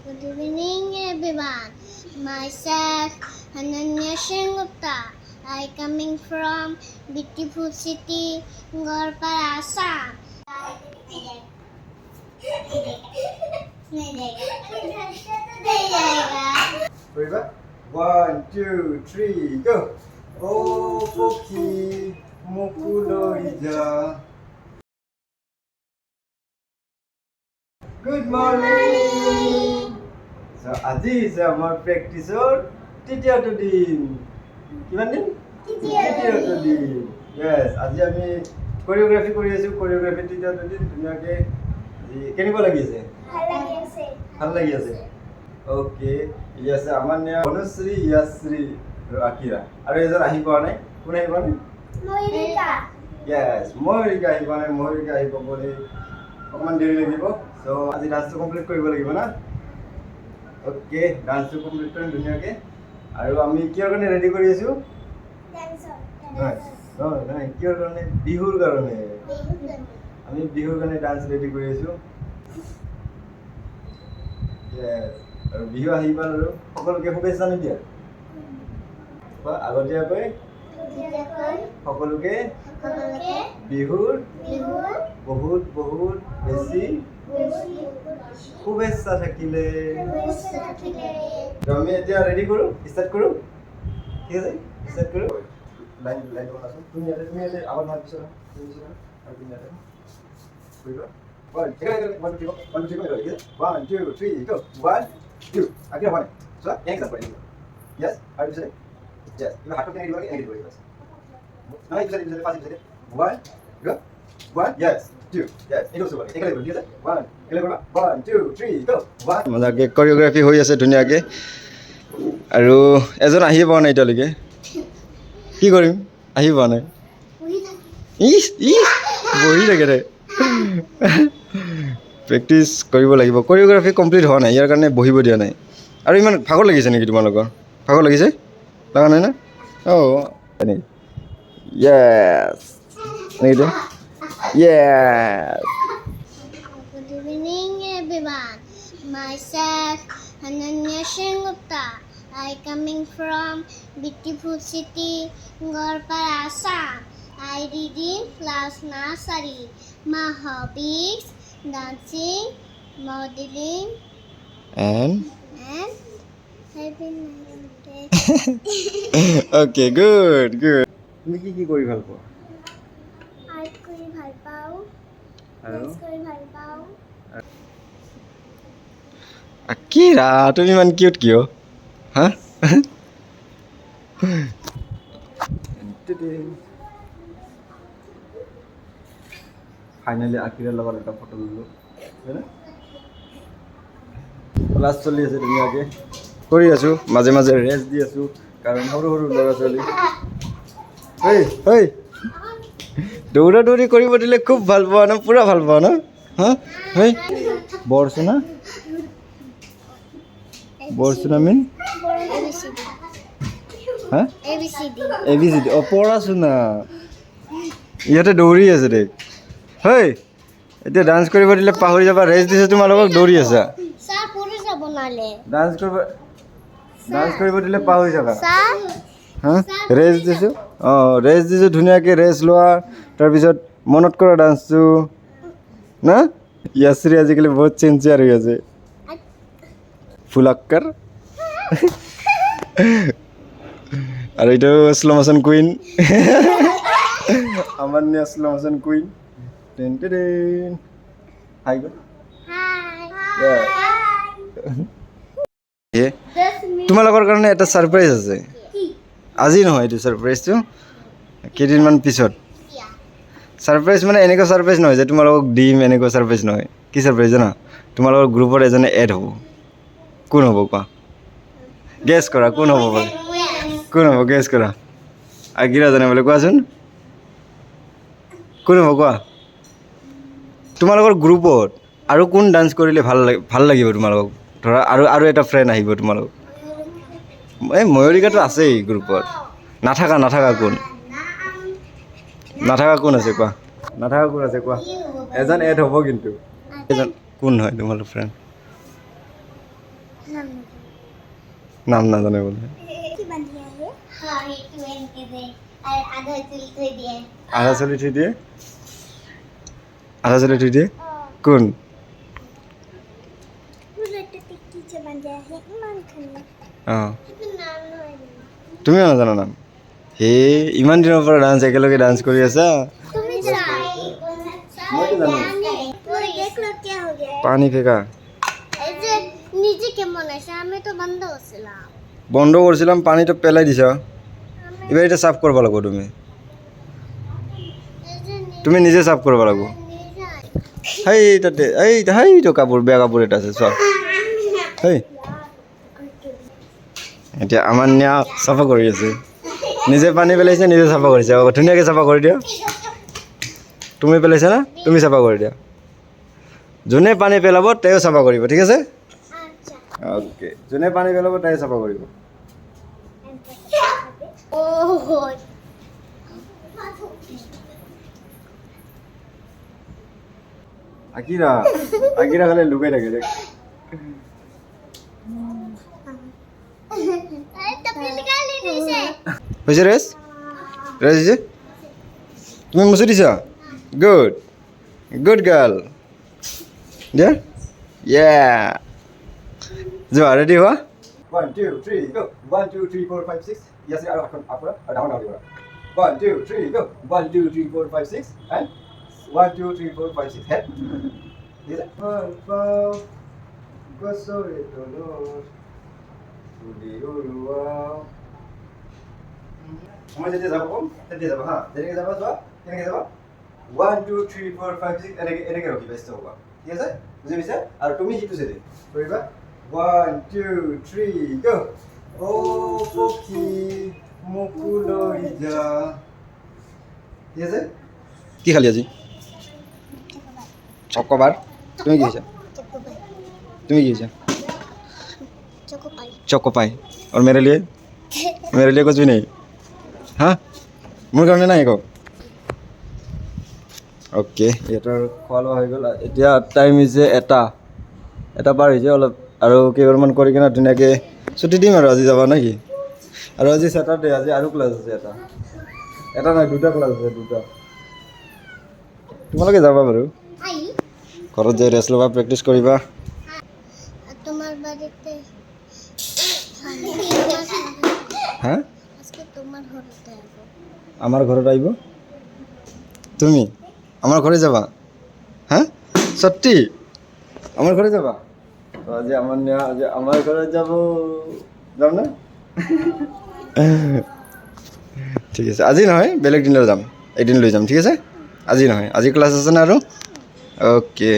Good evening, everyone. Myself, Ananya Sengupta. I coming from beautiful city, Gorpar, Assam. Ready? 1, 2, 3, go! Oh, Poki, Mokulorija. Good morning! So, আজি is our practice তৃতীয়টো দিন। কিমান দিন? তৃতীয়টো দিন। Yes, আজি আমি কোৰিওগ্ৰাফি কৰি আছো। কোৰিওগ্ৰাফি তৃতীয়টো দিন ধুনীয়াকে আজি কেনেকুৱা লাগি আছে? ভাল লাগি আছে। ওকে, এই আছে আমাৰ নাম অনুশ্ৰী, ইয়াশ্ৰী আৰু আকিৰা। আৰু এজন আহি পোৱা নাই। কোন আহি পোৱা নাই? Moirika. Yes, ময়ূৰিকা আহি পোৱা নাই। ময়ূৰিকা আহি পাবলৈ অকণমান দেৰি লাগিব। চ' আজি ডান্সটো কমপ্লিট কৰিব লাগিব না? ওকে, ডান্সটো কমপ্লিট কৰিম ধুনীয়াকৈ। আৰু আমি কিহৰ কাৰণে ৰেডি কৰি আছোঁ? নাই, কিহৰ কাৰণে? বিহুৰ কাৰণে। আমি বিহুৰ কাৰণে ডান্স ৰেডি কৰি আছোঁ। Yes, আৰু বিহু আহি পাল আৰু সকলোকে শুভেচ্ছা নিদিয়া আগতীয়াকৈ সকলোকে বিহুৰ বহুত বহুত বেছি শুভেচ্ছা থাকিলে। আমি এতিয়া ৰেডি কৰোঁ, ষ্টাৰ্ট কৰোঁ। ঠিক আছে, ষ্টাৰ্ট কৰোঁ। লাইন বনাচোন। তুমি ইয়াতে আবাৰ মাৰ পিছত তুমি আৰু তুমি ইয়াতে কৰিবা। 1 2 3 go 1 2 আগে হয় সো এক কাপ কৰিবা। Yes, আৰু পিছতে yes, তুমি হাতটো কেনে দিবা এনেকৈ কৰিবা। নাই পিছতে পাঁচ পিছতে 1 go 1 yes 2 yes এইটো সব একেলগে ঠিক আছে 1 একেলগে কৰিবা 1 2 3 go 1 মজাকে কোৰিওগ্ৰাফি হৈ আছে ধুনীয়াকে। আৰু এজন আহিয়ে পোৱা নাই এতিয়ালৈকে। কি কৰিম? আহি পোৱা নাই। বহি থাকে দে। প্ৰেক্টিচ কৰিব লাগিব। কোৰিওগ্ৰাফি কমপ্লিট হোৱা নাই, ইয়াৰ কাৰণে বহিব দিয়া নাই। আৰু ইমান ভাগৰ লাগিছে নেকি তোমালোকৰ? ভাগৰ লাগিছে? লগা নাই না? এনেকৈ য়েছ এনেকৈ য়েছ। Good evening, everyone. Myself, Ananya Sengupta. I coming from beautiful city, Gorpar, Assam. I read in class nursery. My hobbies: dancing, modeling, And having okay good good. তুমি কি কৰি ভাল পোৱা? art কৰি ভাল পাওঁ, আৰু dance কৰি ভাল পাওঁ। আকিৰা তুমি ইমান কিউট কিয়? হা? ফাইনেলি আকিৰাৰ লগত এটা ফটো ল'লোঁ। ক্লাছ চলি আছে ধুনীয়াকৈ কৰি আছোঁ, মাজে মাজে ৰেষ্ট দি আছোঁ কাৰণ সৰু সৰু ল'ৰা ছোৱালী দৌৰা দৌৰি কৰিব দিলে খুব ভাল পোৱা ন? পূৰা ভাল পোৱা ন? হা বৰচুনা মিন হা ABCD পঢ়াচোনা। ইহঁতে দৌৰি আছে দেই। এতিয়া ডান্স কৰিব দিলে পাহৰি যাবা। ৰেষ্ট দিছে তোমালোকক, দৌৰি আছা। ডান্স কৰিব দিলে পাহৰি যাবা। হা ৰেষ্ট দিছোঁ। ৰেষ্ট দিছোঁ ধুনীয়াকৈ ৰেষ্ট লোৱা। তাৰপিছত মনত কৰা ডান্সটো না। ইয়াশ্ৰী আজিকালি বহুত চিনচিয়াৰ হৈ আছে। ফুলাক্কাৰ আৰু এইটো শ্ল' মোশ্যন কুইন। আমান্যা শ্ল' মোশ্যন কুইন। হাই গ'ল। তোমালোকৰ কাৰণে এটা ছাৰপ্ৰাইজ আছে। আজি নহয়, এইটো ছাৰপ্ৰাইজটো কেইদিনমান পিছত। ছাৰপ্ৰাইজ মানে এনেকুৱা ছাৰপ্ৰাইজ নহয় যে তোমালোকক দিম, এনেকুৱা ছাৰপ্ৰাইজ নহয়। কি ছাৰপ্ৰাইজ জানা? তোমালোকৰ গ্ৰুপত এজনে এড হ'ব। কোন হ'ব কোৱা? গেছ কৰা কোন হ'ব পাৰে? কোন হ'ব গেছ কৰা? আকিৰা জানে বোলে, কোৱাচোন কোন হ'ব কোৱা? তোমালোকৰ গ্ৰুপত আৰু কোন ডান্স কৰিলে ভাল লাগিব তোমালোকক? ধৰা আৰু এটা ফ্ৰেণ্ড আহিব তোমালোক। এই ময়ূৰিকাটো আছেই গ্ৰুপত। নাথাকা কোন? নাথাকা কোন আছে কোৱা? নাথাকা কোন আছে কোৱা? এজন এড হ'ব কিন্তু। এজন কোন হয় তোমালোকৰ ফ্ৰেণ্ড? নাম নাজানে বোলে কি বান্ধি আহে হ্যাঁ একটু এনকে দে আর আধা চুল থই দিয়ে আধা চলি থৈ দিয়ে আধা চলি থৈ দিয়ে কোন পুরোটা টিকি যে বান্ধি আহে ইমান খালি অঁ কিন্তু নাম নহয় তুমিও নাজানা নাম হে ইমান দিনৰ পৰা ডান্স একেলগে ডান্স কৰি আছা তুমি চাই মইতো জানো पूरे देख लो क्या हो गया পানী ফেকা এই যে নিজে কেমন আছে আমি তো বন্ধ হচ্ছিলাম বন্ধ কৰিছিলাম পানীটো পেলাই দিছা এবাৰ এটা সাফ কৰিব লাগিব তুমি এই যে তুমি নিজে সাফ কৰিব লাগিব হেই তাতে এইটো কাপোৰ বেয়া কাপোৰ এটা আছে চোৱা হেই এতিয়া আমাৰ নিয়া চাফা কৰি আছে নিজে পানী পেলাইছে নিজে চাফা কৰিছে ধুনীয়াকৈ চাফা কৰি দিয়া তুমি পেলাইছা না তুমি চাফা কৰি দিয়া যোনে পানী পেলাব তেওঁ চাফা কৰিব ঠিক আছে আচ্ছা ওকে যোনে পানী পেলাব তাই চাফা কৰিব ওহো আকিৰা আকিৰা খালি লুকাই থাকে দেখ আৰে তো পিলকালি দিছে হৈছে ৰেছ ৰেছ হৈছে তুমি মুচি দিছা গুড গুড গাৰ্ল দিয়া ইয়া যোৱা ৰেডি হোৱা 1 2 3 go 1 2 3 4 5 6 ইয়াছে আৰু এখন আপৰা আৰু ডাউন আউট কৰা 1 2 3 go 1 2 3 4 5 6 and 1 2 3 4 5 6 head yes gosore dolor Udi uruau Semua jadi siapa om? Jadi siapa? Ha? Jadi siapa soal? Ini siapa? 1 2 3 4 5 6 ini kira kita best hoga. Iya sah? Bisa? Aduh, tumi itu saja. Coba. 1 2 3 go. Oh, Poki Mukulo ija. Iya sah? কি খালি আজি chocobar তুমি কি খাইছা তুমি কি খাইছা চকোপাই choco पाई और मेरे लिए कुछ भी नहीं हाँ মোৰ কাৰণে নাই একো অ'কে ইহঁতৰ খোৱা লোৱা হৈ গ'ল এতিয়া টাইম হৈছে এটা পাৰ হৈছে অলপ আৰু কেইবাৰমান কৰি কিনে ধুনীয়াকৈ ছুটি দিম আৰু আজি যাবা নেকি আৰু আজি ছেটাৰডে আজি আৰু ক্লাছ আছে এটা নাই দুটা ক্লাছ আছে দুটা তোমালোকে যাবা বাৰু আই ঘৰত যাই ৰেষ্ট ল'বা প্ৰেক্টিছ কৰিবা তোমাৰ বাড়িতে হা আজকে তোমাৰ ঘৰতে আসবো আমাৰ ঘৰত আহিব তুমি আমার ঘরে যাবা হ্যাঁ সত্যি আমার ঘরে যাবা তো আজি আমার ঘরে যাব যাম না ঠিক আছে আজি নহয় বেলেগ দিনলৈ যাম এদিন লৈ যাম ঠিক আছে আজি নহয় আজি ক্লাছ আছে না আৰু ওকে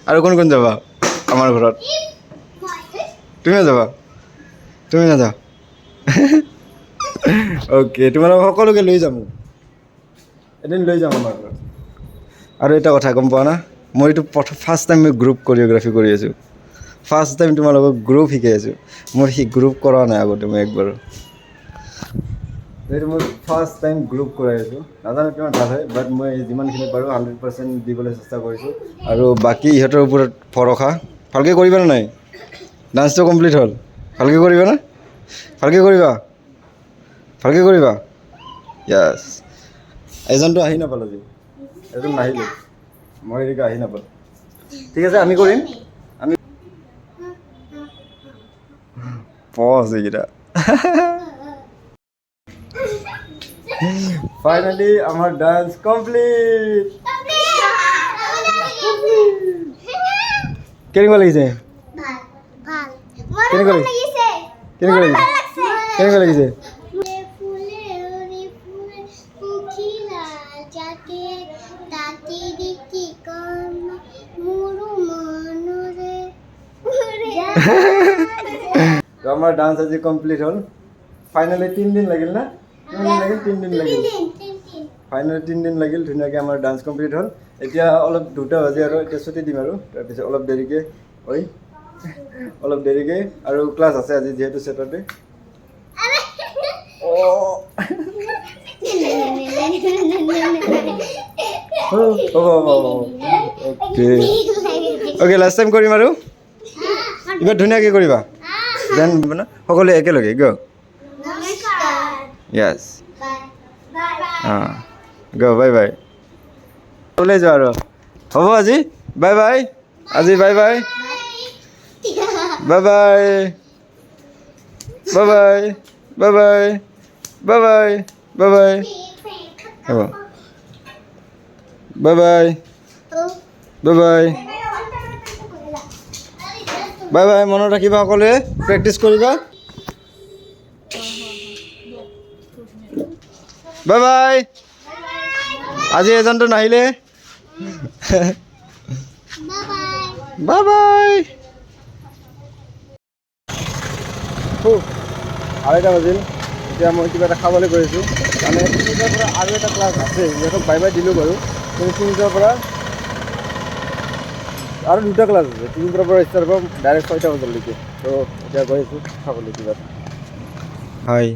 আৰু কোন কোন যাবা আমাৰ ঘৰত তুমিও যাবা তুমি নাযাওঁ ওকে তোমালোক সকলোকে লৈ যাম এদিন লৈ যাম আমাৰ ঘৰত আৰু এটা কথা গম পোৱা না মই এইটো ফাৰ্ষ্ট টাইম মই গ্ৰুপ কৰিঅ'গ্ৰাফি কৰি আছোঁ ফাৰ্ষ্ট টাইম তোমালোকক গ্ৰুপ শিকাই আছোঁ মোৰ গ্ৰুপ কৰা নাই আগতে মই একবাৰো এইটো মই ফাৰ্ষ্ট টাইম গ্ৰুপ কৰাই আছোঁ নাজানো কিমান ভাল হয় বাট মই যিমানখিনি পাৰোঁ 100% দিবলৈ চেষ্টা কৰিছোঁ আৰু বাকী ইহঁতৰ ওপৰত ভৰসা ভালকৈ কৰিবা নে নাই ডান্সটো কমপ্লিট হ'ল ভালকৈ কৰিবা না ভালকৈ কৰিবা য়েছ এজনটো আহি নাপালোঁ আজি এজন নাহিলোঁ মই এদিকে আহি নাপালোঁ ঠিক আছে আমি কৰিম আমি পজ এইকেইটা ফাইনেলি আমাৰ ডান্স কমপ্লিট কেনেকুৱা লাগিছে ভাল কেনেকুৱা ভাল লাগিছে লাগিছে কেনেকুৱা লাগিছে ফুলে ওৰে ফুলে পুখিলা যাকে তাতি দেখি কম মুৰু মনৰে তো আমাৰ ডান্স আজি কমপ্লিট হ'ল ফাইনেলি 3 দিন লাগিল না তিন দিন লাগিল ফাইনেলি 3 দিন লাগিল ধুনীয়াকৈ আমাৰ ডান্স কমপ্লিট হ'ল এতিয়া অলপ 2টা বাজে আৰু এতিয়া ছুটি দিম আৰু তাৰপিছত অলপ দেৰিকৈ আৰু ক্লাছ আছে আজি যিহেতু ছেটাৰডে ওকে লাষ্ট টাইম কৰিম আৰু এইবাৰ ধুনীয়াকৈ কৰিবা দেন সকলোৱে একেলগে গ নমস্কাৰ য়েছ বাই বাই অঁ গ বাই বাই ওলাই যোৱা আৰু হ'ব আজি বাই বাই আজি bye bye bye bye bye bye bye bye bye bye bye bye হ'ব bye bye bye bye bye bye মনত ৰাখিবা সকলোৱে প্ৰেক্টিচ কৰিবা বাই বাই আজি এজনটো নাহিলে বাই বাই আঢ়ৈটা বাজিল এতিয়া মই কিবা এটা খাবলৈ গৈছোঁ মানে তিনিটাৰ পৰা আৰু এটা ক্লাছ আছে সিহঁতক বাই বাই দিলোঁ বাৰু কিন্তু তিনিটাৰ পৰা আৰু দুটা ক্লাছ আছে তিনিটাৰ পৰা ষ্টাৰ্ট হ'ব ডাইৰেক্ট 6টা বজালৈকে ত' এতিয়া গৈ আছোঁ খাবলৈ কিবা হয়